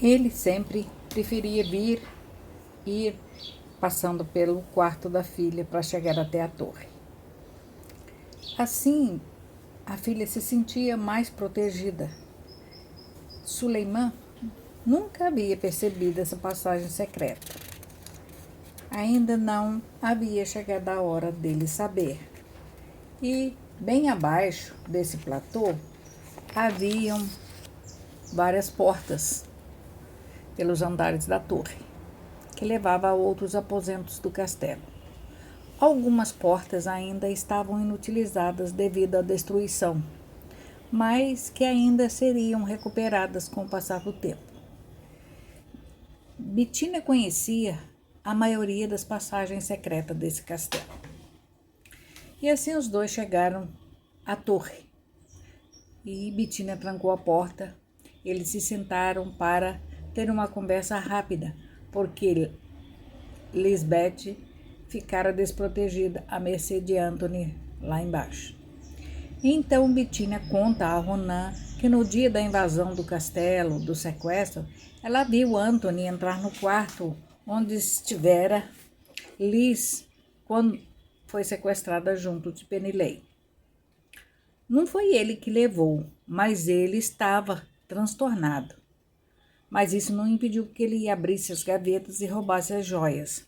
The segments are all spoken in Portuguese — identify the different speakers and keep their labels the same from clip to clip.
Speaker 1: Ele sempre preferia ir passando pelo quarto da filha para chegar até a torre. Assim, a filha se sentia mais protegida. Suleiman nunca havia percebido essa passagem secreta. Ainda não havia chegado a hora dele saber. E, bem abaixo desse platô, haviam várias portas pelos andares da torre, que levava a outros aposentos do castelo. Algumas portas ainda estavam inutilizadas devido à destruição, mas que ainda seriam recuperadas com o passar do tempo. Bitina conhecia a maioria das passagens secretas desse castelo. E assim os dois chegaram à torre. E Bitina trancou a porta. Eles se sentaram para ter uma conversa rápida, porque Lisbeth ficara desprotegida à mercê de Anthony lá embaixo. Então Bitina conta a Ronan que no dia da invasão do castelo, do sequestro, ela viu Anthony entrar no quarto onde estivera Liz quando foi sequestrada junto de Penilei. Não foi ele que levou, mas ele estava transtornado. Mas isso não impediu que ele abrisse as gavetas e roubasse as joias.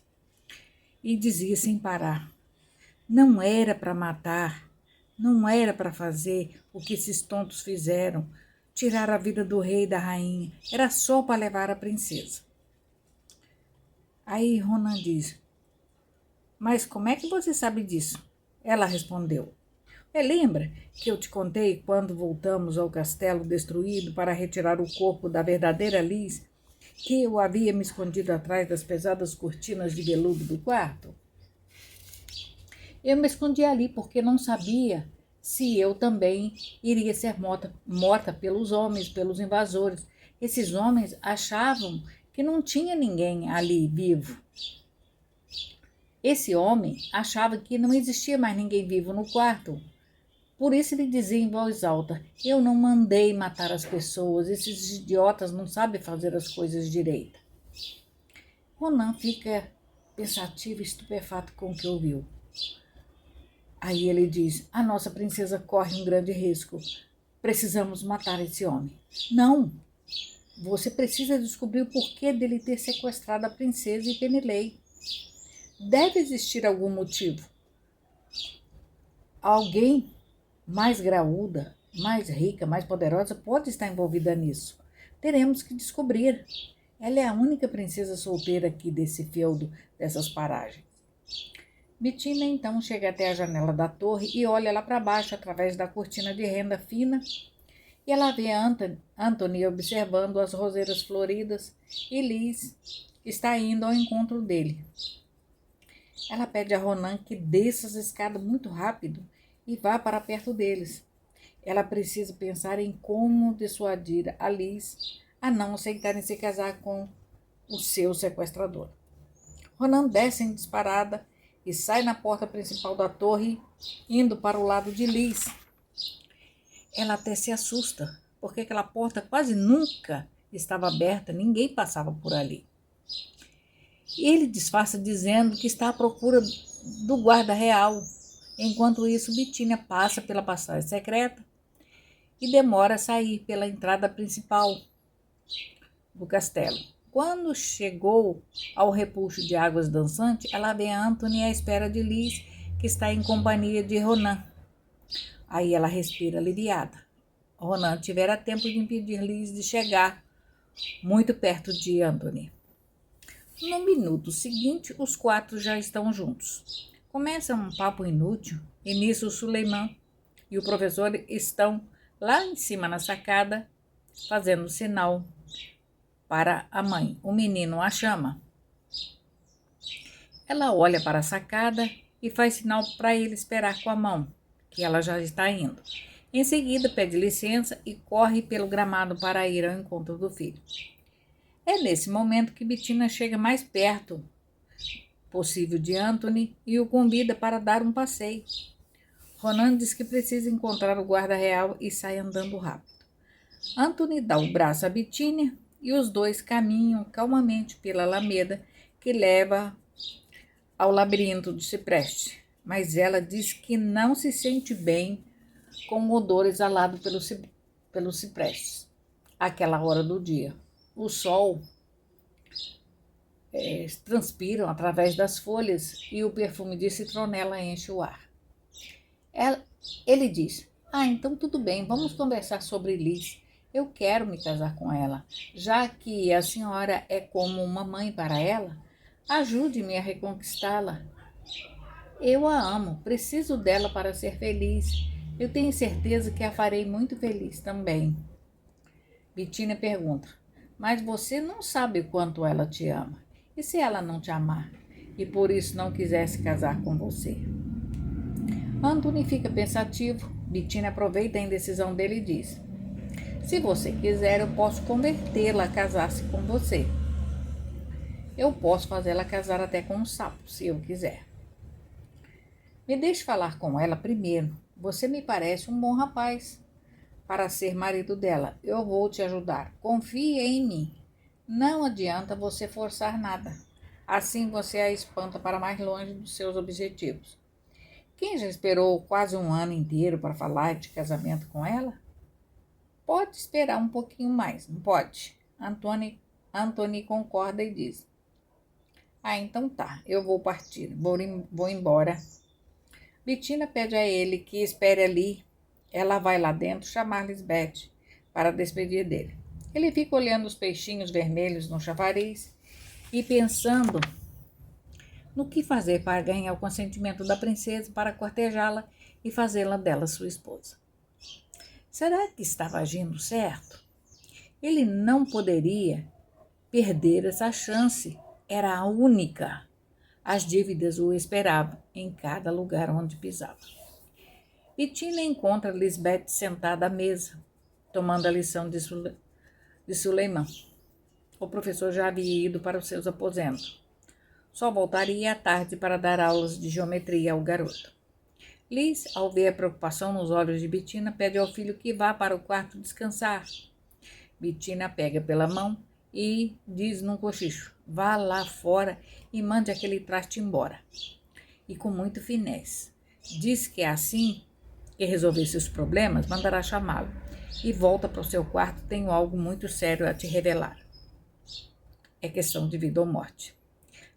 Speaker 1: E dizia sem parar: não era para matar, não era para fazer o que esses tontos fizeram, tirar a vida do rei e da rainha, era só para levar a princesa. Aí Ronan diz: mas como é que você sabe disso? Ela respondeu: lembra que eu te contei quando voltamos ao castelo destruído para retirar o corpo da verdadeira Liz, que eu havia me escondido atrás das pesadas cortinas de veludo do quarto? Eu me escondi ali porque não sabia se eu também iria ser morta pelos homens, pelos invasores. Esses homens achavam que não tinha ninguém ali vivo. Esse homem achava que não existia mais ninguém vivo no quarto. Por isso ele dizia em voz alta: eu não mandei matar as pessoas, esses idiotas não sabem fazer as coisas direito. Ronan fica pensativo e estupefato com o que ouviu. Aí ele diz: a nossa princesa corre um grande risco. Precisamos matar esse homem. Não! Você precisa descobrir o porquê dele ter sequestrado a princesa e Penilei. Deve existir algum motivo. Alguém mais graúda, mais rica, mais poderosa pode estar envolvida nisso. Teremos que descobrir. Ela é a única princesa solteira aqui desse feudo, dessas paragens. Bitina então chega até a janela da torre e olha lá para baixo através da cortina de renda fina, e ela vê Anthony observando as roseiras floridas e Liz está indo ao encontro dele. Ela pede a Ronan que desça as escadas muito rápido e vá para perto deles. Ela precisa pensar em como dissuadir a Liz a não aceitarem se casar com o seu sequestrador. Ronan desce em disparada e sai na porta principal da torre, indo para o lado de Liz. Ela até se assusta, porque aquela porta quase nunca estava aberta, ninguém passava por ali. Ele disfarça dizendo que está à procura do guarda real. Enquanto isso, Bitina passa pela passagem secreta e demora a sair pela entrada principal do castelo. Quando chegou ao repuxo de águas dançantes, ela vê Anthony à espera de Liz, que está em companhia de Ronan. Aí ela respira aliviada. Ronan tivera tempo de impedir Liz de chegar muito perto de Anthony. No minuto seguinte, os quatro já estão juntos. Começa um papo inútil, e nisso Suleiman e o professor estão lá em cima na sacada, fazendo sinal para a mãe. O menino a chama. Ela olha para a sacada e faz sinal para ele esperar com a mão, que ela já está indo. Em seguida, pede licença e corre pelo gramado para ir ao encontro do filho. É nesse momento que Bitina chega mais perto possível de Anthony e o convida para dar um passeio. Ronan diz que precisa encontrar o guarda real e sai andando rápido. Anthony dá o braço a Bitina e os dois caminham calmamente pela alameda que leva ao labirinto do cipreste. Mas ela diz que não se sente bem com o odor exalado pelos ciprestes àquela hora do dia. O sol transpiram através das folhas e o perfume de citronela enche o ar. Ele diz: então tudo bem, vamos conversar sobre Liz. Eu quero me casar com ela. Já que a senhora é como uma mãe para ela, ajude-me a reconquistá-la. Eu a amo, preciso dela para ser feliz. Eu tenho certeza que a farei muito feliz também. Bettina pergunta: mas você não sabe o quanto ela te ama. E se ela não te amar e por isso não quisesse casar com você? Anthony fica pensativo. Bettina aproveita a indecisão dele e diz: se você quiser, eu posso convertê-la a casar-se com você. Eu posso fazê-la casar até com um sapo, se eu quiser. Me deixe falar com ela primeiro. Você me parece um bom rapaz para ser marido dela. Eu vou te ajudar. Confie em mim. Não adianta você forçar nada. Assim você a espanta para mais longe dos seus objetivos. Quem já esperou quase um ano inteiro para falar de casamento com ela? Pode esperar um pouquinho mais, não pode? Anthony concorda e diz: então tá, eu vou partir, vou embora. Bettina pede a ele que espere ali. Ela vai lá dentro chamar Lisbeth para despedir dele. Ele fica olhando os peixinhos vermelhos no chafariz e pensando no que fazer para ganhar o consentimento da princesa para cortejá-la e fazê-la dela sua esposa. Será que estava agindo certo? Ele não poderia perder essa chance. Era a única. As dívidas o esperavam em cada lugar onde pisava. Bettina encontra Lisbeth sentada à mesa, tomando a lição de Suleiman. O professor já havia ido para os seus aposentos. Só voltaria à tarde para dar aulas de geometria ao garoto. Liz, ao ver a preocupação nos olhos de Bettina, pede ao filho que vá para o quarto descansar. Bettina pega pela mão e diz num cochicho: vá lá fora e mande aquele traste embora. E com muito finesse. Diz que assim que resolver seus problemas, mandará chamá-lo. E volta para o seu quarto, tenho algo muito sério a te revelar. É questão de vida ou morte.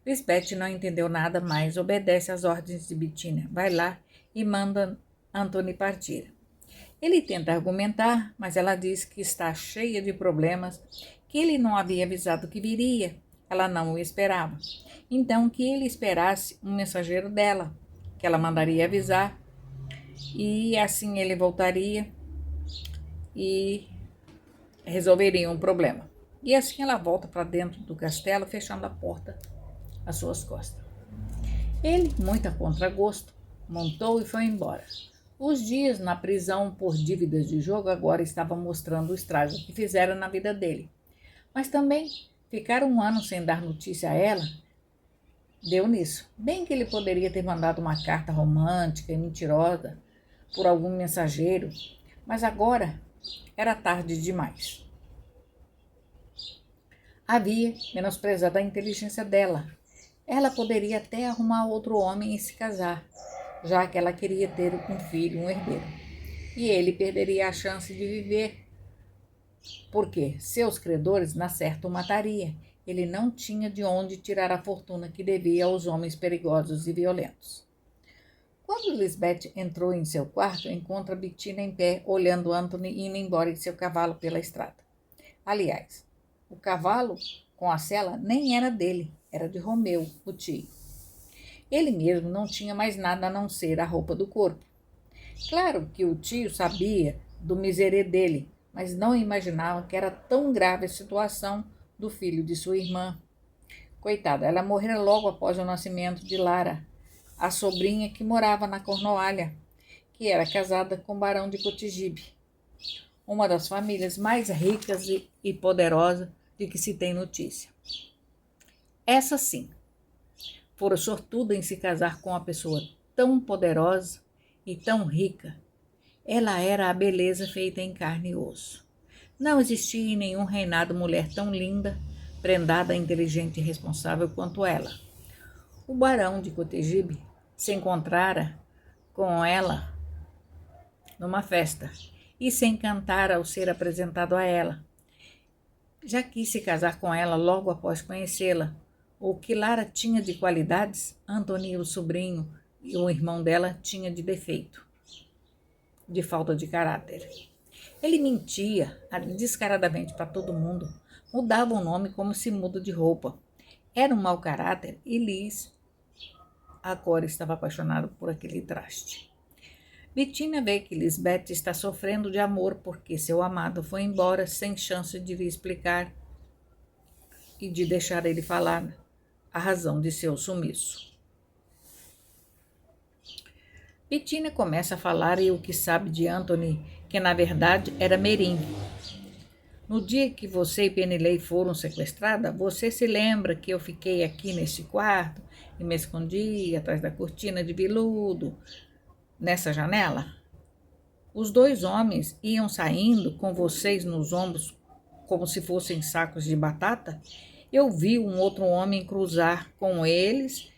Speaker 1: Lisbeth não entendeu nada mais, obedece às ordens de Bettina. Vai lá e manda Anthony partir. Ele tenta argumentar, mas ela diz que está cheia de problemas, que ele não havia avisado que viria, ela não o esperava. Então que ele esperasse um mensageiro dela, que ela mandaria avisar, e assim ele voltaria e resolveria um problema. E assim ela volta para dentro do castelo, fechando a porta às suas costas. Ele, muito a contragosto, montou e foi embora. Os dias na prisão por dívidas de jogo agora estavam mostrando o estrago que fizeram na vida dele. Mas também ficar um ano sem dar notícia a ela deu nisso. Bem que ele poderia ter mandado uma carta romântica e mentirosa por algum mensageiro, mas agora era tarde demais. Havia menosprezado a inteligência dela. Ela poderia até arrumar outro homem e se casar, já que ela queria ter um filho, um herdeiro. E ele perderia a chance de viver, porque seus credores na certa o mataria. Ele não tinha de onde tirar a fortuna que devia aos homens perigosos e violentos. Quando Lisbeth entrou em seu quarto, encontra Bettina em pé, olhando Anthony indo embora em seu cavalo pela estrada. Aliás, o cavalo com a sela nem era dele, era de Romeu, o tio. Ele mesmo não tinha mais nada a não ser a roupa do corpo. Claro que o tio sabia do miserê dele, mas não imaginava que era tão grave a situação do filho de sua irmã. Coitada, ela morrera logo após o nascimento de Lara, a sobrinha que morava na Cornualha, que era casada com o barão de Cotigibe, uma das famílias mais ricas e poderosas de que se tem notícia. Essa sim, fora sortuda em se casar com uma pessoa tão poderosa e tão rica. Ela era a beleza feita em carne e osso. Não existia em nenhum reinado mulher tão linda, prendada, inteligente e responsável quanto ela. O barão de Cotegibe se encontrara com ela numa festa e se encantara ao ser apresentado a ela. Já quis se casar com ela logo após conhecê-la. O que Lara tinha de qualidades, Antony, o sobrinho e o irmão dela, tinha de defeito, de falta de caráter. Ele mentia descaradamente para todo mundo, mudava o nome como se muda de roupa. Era um mau caráter e Liz agora estava apaixonado por aquele traste. Bettina vê que Lisbeth está sofrendo de amor porque seu amado foi embora sem chance de lhe explicar e de deixar ele falar a razão de seu sumiço. Bettina começa a falar e o que sabe de Antony, que na verdade era Merim. No dia que você e Penilei foram sequestradas, você se lembra que eu fiquei aqui neste quarto e me escondi atrás da cortina de veludo, nessa janela? Os dois homens iam saindo com vocês nos ombros como se fossem sacos de batata. Eu vi um outro homem cruzar com eles,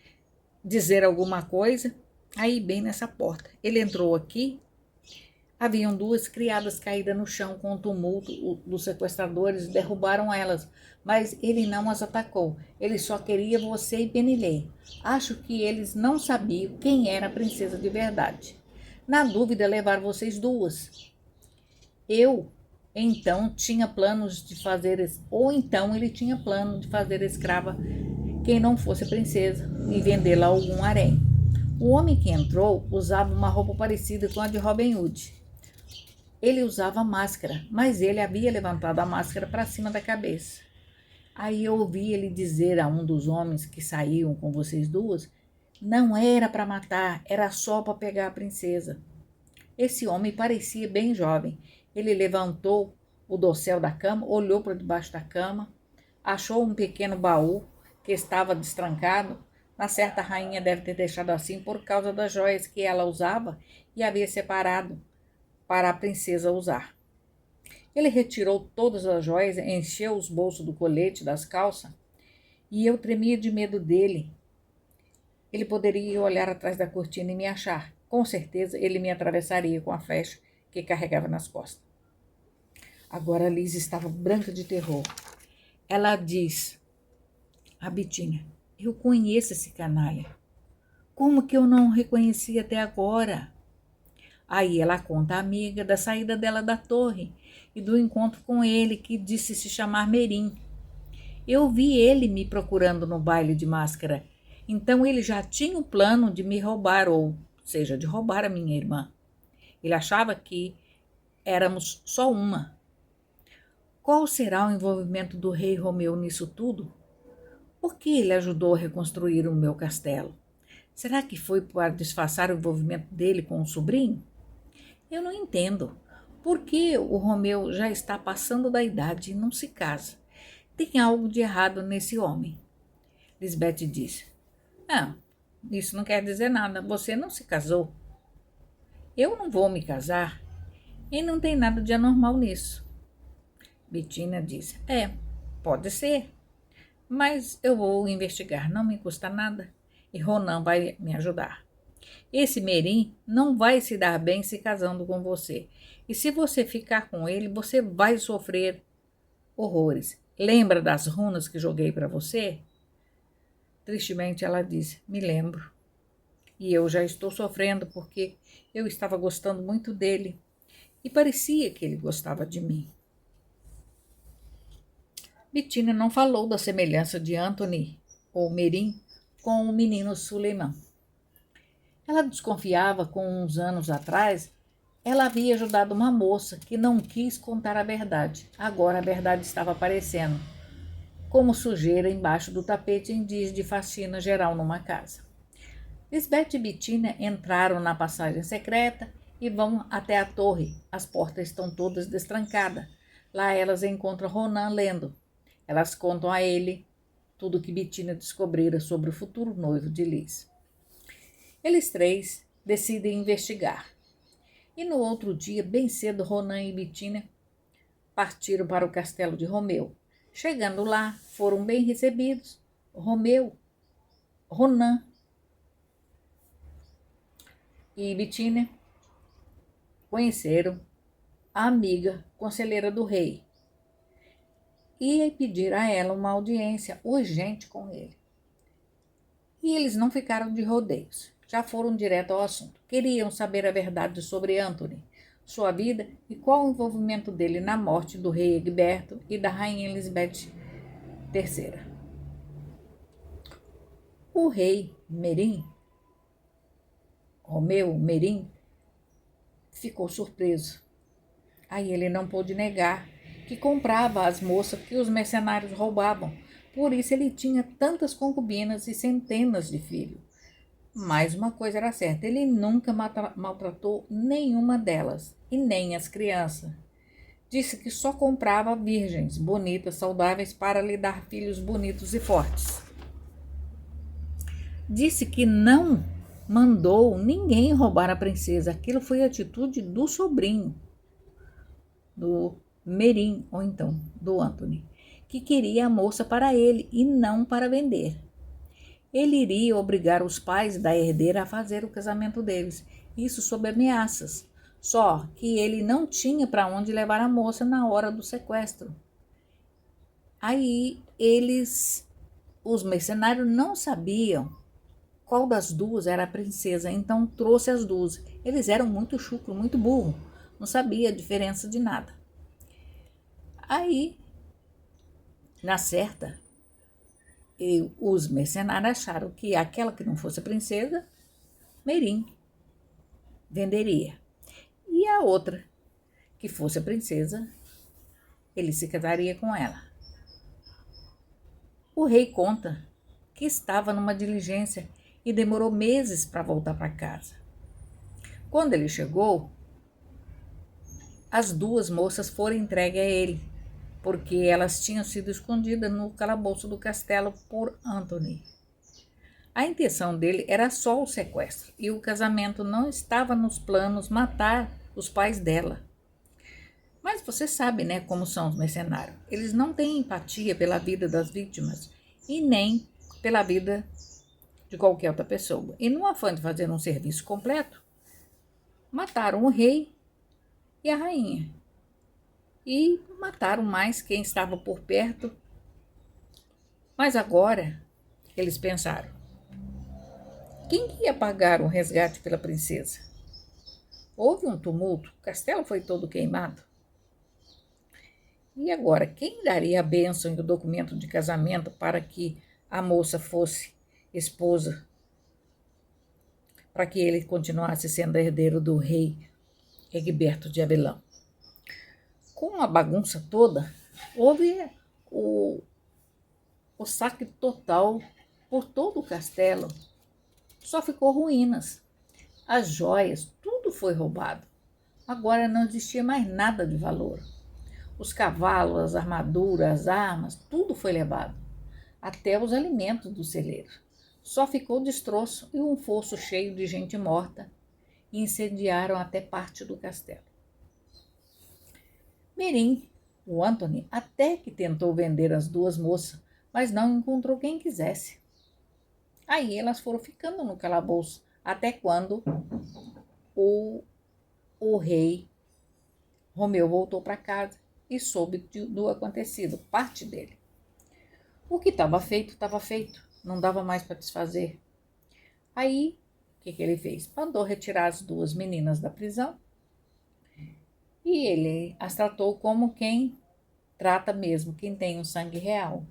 Speaker 1: dizer alguma coisa, aí bem nessa porta. Ele entrou aqui. Haviam duas criadas caídas no chão com o tumulto dos sequestradores e derrubaram elas, mas ele não as atacou. Ele só queria você e Penilei. Acho que eles não sabiam quem era a princesa de verdade. Na dúvida, levar vocês duas. Então, tinha planos de fazer, ou então ele tinha plano de fazer escrava quem não fosse princesa e vendê-la a algum harém. O homem que entrou usava uma roupa parecida com a de Robin Hood. Ele usava máscara, mas ele havia levantado a máscara para cima da cabeça. Aí eu ouvi ele dizer a um dos homens que saíam com vocês duas, não era para matar, era só para pegar a princesa. Esse homem parecia bem jovem. Ele levantou o dossel da cama, olhou para debaixo da cama, achou um pequeno baú que estava destrancado. Na certa, a rainha deve ter deixado assim por causa das joias que ela usava e havia separado para a princesa usar. Ele retirou todas as joias, encheu os bolsos do colete, das calças, e eu tremia de medo dele. Ele poderia olhar atrás da cortina e me achar. Com certeza, ele me atravessaria com a flecha que carregava nas costas. Agora Liz estava branca de terror. Ela diz a Bettina, eu conheço esse canalha. Como que eu não o reconheci até agora? Aí ela conta à amiga da saída dela da torre e do encontro com ele, que disse se chamar Merim. Eu vi ele me procurando no baile de máscara. Então ele já tinha o plano de me roubar, ou seja, de roubar a minha irmã. Ele achava que éramos só uma. Qual será o envolvimento do rei Romeu nisso tudo? Por que ele ajudou a reconstruir o meu castelo? Será que foi para disfarçar o envolvimento dele com o sobrinho? Eu não entendo. Por que o Romeu já está passando da idade e não se casa? Tem algo de errado nesse homem. Lisbeth disse. Isso não quer dizer nada. Você não se casou. Eu não vou me casar. E não tem nada de anormal nisso. Bettina disse. Pode ser. Mas eu vou investigar. Não me custa nada. E Ronan vai me ajudar. Esse Merim não vai se dar bem se casando com você. E se você ficar com ele, você vai sofrer horrores. Lembra das runas que joguei para você? Tristemente ela disse, me lembro. E eu já estou sofrendo porque eu estava gostando muito dele. E parecia que ele gostava de mim. Bettina não falou da semelhança de Antony, ou Merim, com o menino Suleiman. Ela desconfiava que uns anos atrás ela havia ajudado uma moça que não quis contar a verdade. Agora a verdade estava aparecendo, como sujeira embaixo do tapete em dias de faxina geral numa casa. Lisbeth e Bettina entraram na passagem secreta e vão até a torre. As portas estão todas destrancadas. Lá elas encontram Ronan lendo. Elas contam a ele tudo o que Bettina descobrira sobre o futuro noivo de Liz. Eles três decidem investigar. E no outro dia, bem cedo, Ronan e Bettina partiram para o castelo de Romeu. Chegando lá, foram bem recebidos. Romeu, Ronan e Bitínia conheceram a amiga conselheira do rei e pediram a ela uma audiência urgente com ele. E eles não ficaram de rodeios, já foram direto ao assunto. Queriam saber a verdade sobre Antony, sua vida e qual o envolvimento dele na morte do rei Egberto e da rainha Elizabeth III. O rei Merim, Romeu Merim, ficou surpreso. Aí ele não pôde negar que comprava as moças que os mercenários roubavam. Por isso ele tinha tantas concubinas e centenas de filhos. Mas uma coisa era certa, ele nunca maltratou nenhuma delas, e nem as crianças. Disse que só comprava virgens, bonitas, saudáveis, para lhe dar filhos bonitos e fortes. Disse que não mandou ninguém roubar a princesa. Aquilo foi a atitude do sobrinho, do Merim, ou então do Antony, que queria a moça para ele e não para vender. Ele iria obrigar os pais da herdeira a fazer o casamento deles, isso sob ameaças. Só que ele não tinha para onde levar a moça na hora do sequestro. Aí os mercenários não sabiam qual das duas era a princesa, então trouxe as duas. Eles eram muito chucro, muito burro, não sabia a diferença de nada. Aí, na certa, os mercenários acharam que aquela que não fosse a princesa, Merim, venderia. E a outra, que fosse a princesa, ele se casaria com ela. O rei conta que estava numa diligência e demorou meses para voltar para casa. Quando ele chegou, as duas moças foram entregues a ele, porque elas tinham sido escondidas no calabouço do castelo por Antony. A intenção dele era só o sequestro, e o casamento não estava nos planos matar os pais dela. Mas você sabe, né, como são os mercenários. Eles não têm empatia pela vida das vítimas e nem pela vida de qualquer outra pessoa. E no afã de fazer um serviço completo, mataram o rei e a rainha. E mataram mais quem estava por perto. Mas agora, eles pensaram, quem ia pagar o resgate pela princesa? Houve um tumulto, o castelo foi todo queimado. E agora, quem daria a bênção e o documento de casamento para que a moça fosse esposa, para que ele continuasse sendo herdeiro do rei Egberto de Abelão? Com a bagunça toda, houve o saque total por todo o castelo. Só ficou ruínas. As joias, tudo foi roubado. Agora não existia mais nada de valor. Os cavalos, as armaduras, as armas, tudo foi levado. Até os alimentos do celeiro. Só ficou destroço e um fosso cheio de gente morta. E incendiaram até parte do castelo. Merim, o Antony, até que tentou vender as duas moças, mas não encontrou quem quisesse. Aí elas foram ficando no calabouço, até quando o rei Romeu voltou para casa e soube do acontecido, parte dele. O que estava feito, não dava mais para desfazer. Aí, o que ele fez? Mandou retirar as duas meninas da prisão e ele as tratou como quem trata mesmo, quem tem um sangue real.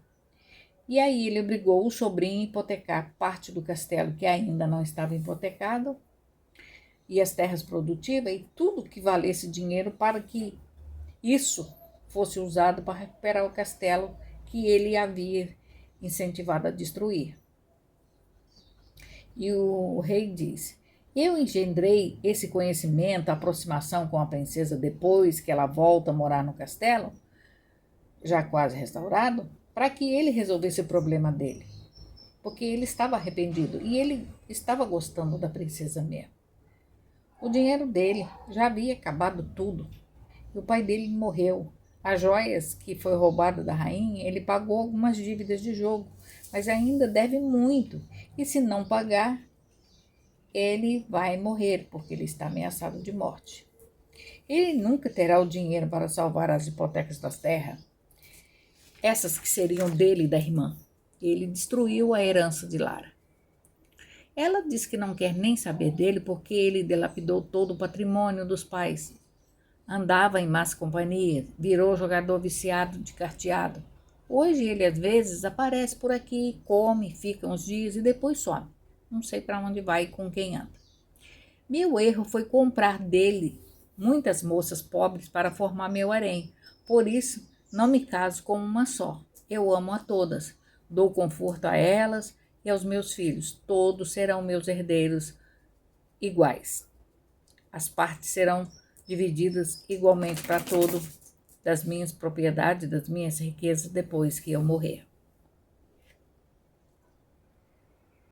Speaker 1: E aí ele obrigou o sobrinho a hipotecar parte do castelo que ainda não estava hipotecado e as terras produtivas e tudo que valesse dinheiro para que isso fosse usado para recuperar o castelo que ele havia incentivado a destruir. E o rei disse, eu engendrei esse conhecimento, a aproximação com a princesa depois que ela volta a morar no castelo, já quase restaurado, para que ele resolvesse o problema dele. Porque ele estava arrependido e ele estava gostando da princesa mesmo. O dinheiro dele já havia acabado tudo. E o pai dele morreu. as joias que foi roubada da rainha, ele pagou algumas dívidas de jogo, mas ainda deve muito. E se não pagar, ele vai morrer, porque ele está ameaçado de morte. Ele nunca terá o dinheiro para salvar as hipotecas das terras, essas que seriam dele e da irmã. Ele destruiu a herança de Lara. Ela diz que não quer nem saber dele porque ele dilapidou todo o patrimônio dos pais. Andava em más companhia, virou jogador viciado de carteado. Hoje ele às vezes aparece por aqui, come, fica uns dias e depois some. Não sei para onde vai e com quem anda. Meu erro foi comprar dele muitas moças pobres para formar meu harém. Por isso, não me caso com uma só. Eu amo a todas. Dou conforto a elas e aos meus filhos. Todos serão meus herdeiros iguais. As partes serão divididas igualmente para todo das minhas propriedades, das minhas riquezas depois que eu morrer.